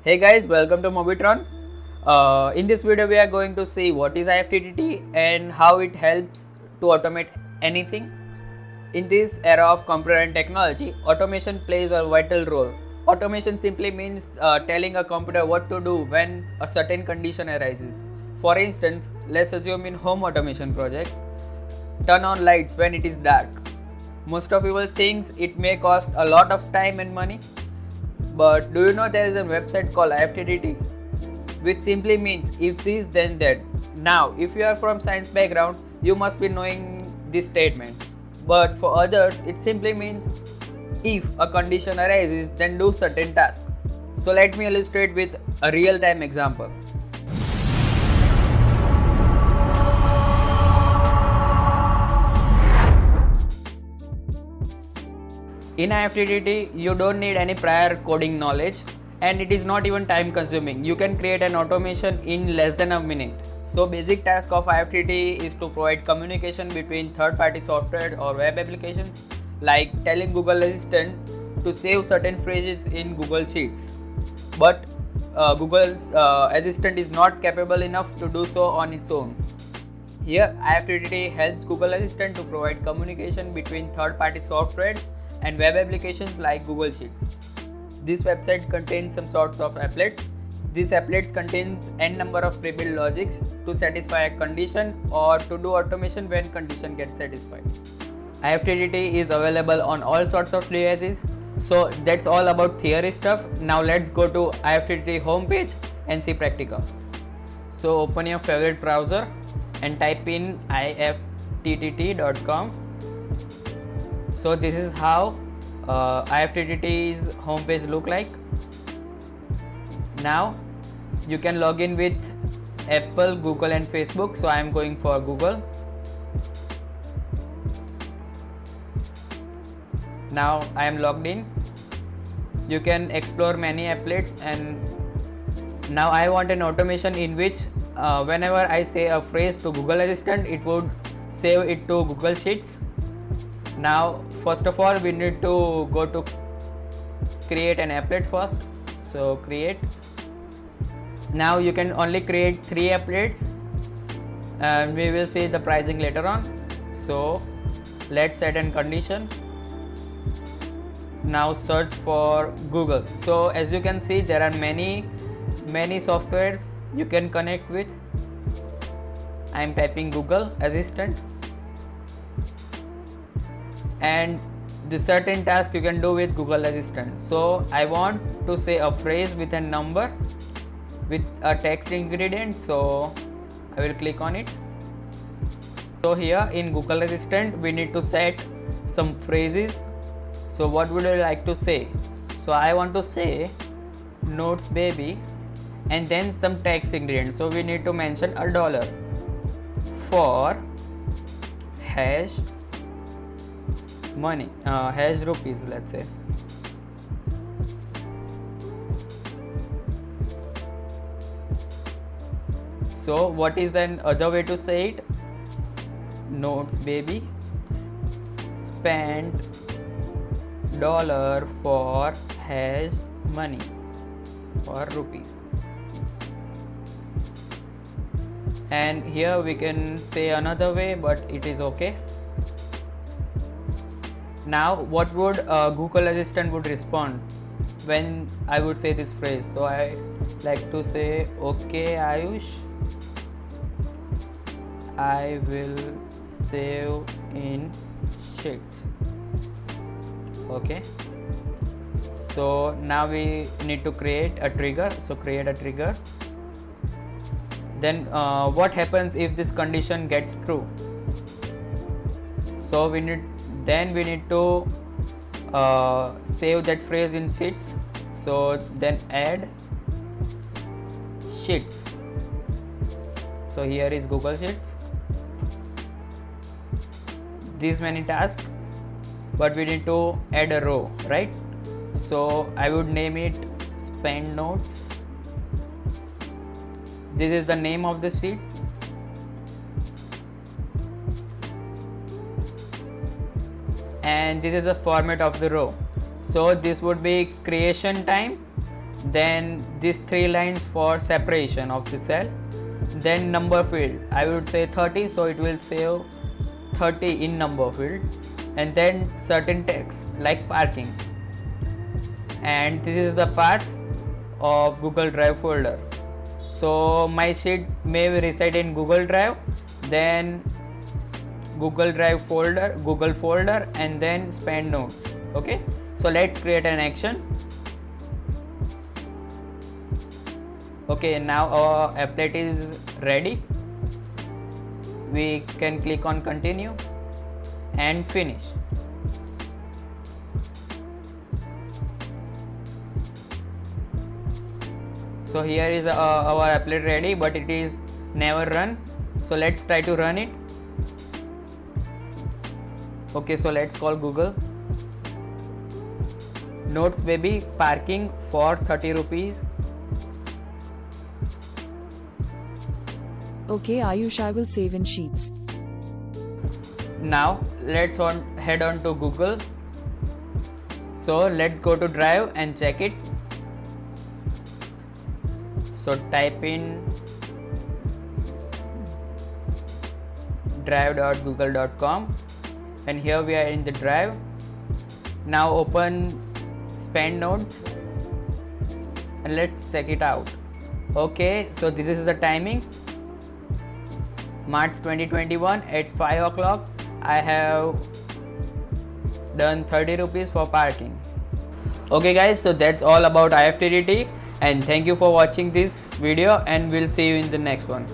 Hey guys, welcome to Mobitron. In this video, we are going to see what is IFTTT and how it helps to automate anything. In this era of computer and technology, automation plays a vital role. Automation simply means telling a computer what to do when a certain condition arises. For instance, let's assume in home automation projects, turn on lights when it is dark. Most of people thinks it may cost a lot of time and money, but do you know there is a website called IFTTT, which simply means if this then that. Now, if you are from science background, you must be knowing this statement. But for others, it simply means if a condition arises, then do certain task. So let me illustrate with a real-time example. In IFTTT, you don't need any prior coding knowledge and it is not even time consuming. You can create an automation in less than a minute. So basic task of IFTTT is to provide communication between third-party software or web applications, like telling Google Assistant to save certain phrases in Google Sheets. But Google's Assistant is not capable enough to do so on its own. Here, IFTTT helps Google Assistant to provide communication between third-party software and web applications like Google Sheets. This website contains some sorts of applets. These applets contains n number of pre-built logics to satisfy a condition or to do automation when condition gets satisfied. IFTTT is available on all sorts of devices. So that's all about theory stuff. Now let's go to IFTTT homepage and see practical. So open your favorite browser and type in IFTTT.com. So this is how IFTTT's homepage look like. Now you can log in with Apple, Google and Facebook. So I am going for Google. Now I am logged in. You can explore many applets, and now I want an automation in which whenever I say a phrase to Google Assistant, it would save it to Google Sheets. Now first of all, we need to go to create an applet first. So create. Now you can only create 3 applets and we will see the pricing later on. So let's set a condition. Now search for Google. So as you can see, there are many softwares you can connect with. I am typing Google Assistant, and the certain task you can do with Google Assistant. So I want to say a phrase with a number with a text ingredient, so I will click on it. So here in Google Assistant we need to set some phrases. So what would I like to say? So I want to say notes baby and then some text ingredient. So we need to mention $1 for hash money, hash rupees, let's say. So what is then other way to say it? Notes baby spent $1 for hash money or rupees. And here we can say another way, but it is okay. Now what would Google Assistant would respond when I would say this phrase? So I like to say, okay Ayush, I will save in sheets. Okay. So now we need to create a trigger. So create a trigger. Then what happens if this condition gets true? So we need to save that phrase in sheets. So then add sheets. So here is Google Sheets. These many tasks, but we need to add a row, right? So I would name it spend notes. This is the name of the sheet. And this is the format of the row. So this would be creation time then these 3 lines for separation of the cell, then number field I would say 30, so it will save 30 in number field, and then certain text like parking. And this is the path of Google Drive folder. So my sheet may reside in Google Drive, then Google Drive folder, Google folder, and then spend notes. Okay, so let's create an action. Okay, now our applet is ready. We can click on continue and finish. So here is our applet ready, but it is never run. So let's try to run it. Okay, so let's call Google. Notes baby, parking for 30 rupees. Okay Ayush, I will save in Sheets. Now let's head on to Google. So let's go to Drive and check it. So type in drive.google.com, and here we are in the Drive. Now open spend notes and let's check it out. Okay, so this is the timing, March 2021 at 5 o'clock. I have done 30 rupees for parking. Okay guys, so that's all about IFTTT, and thank you for watching this video, and we'll see you in the next one.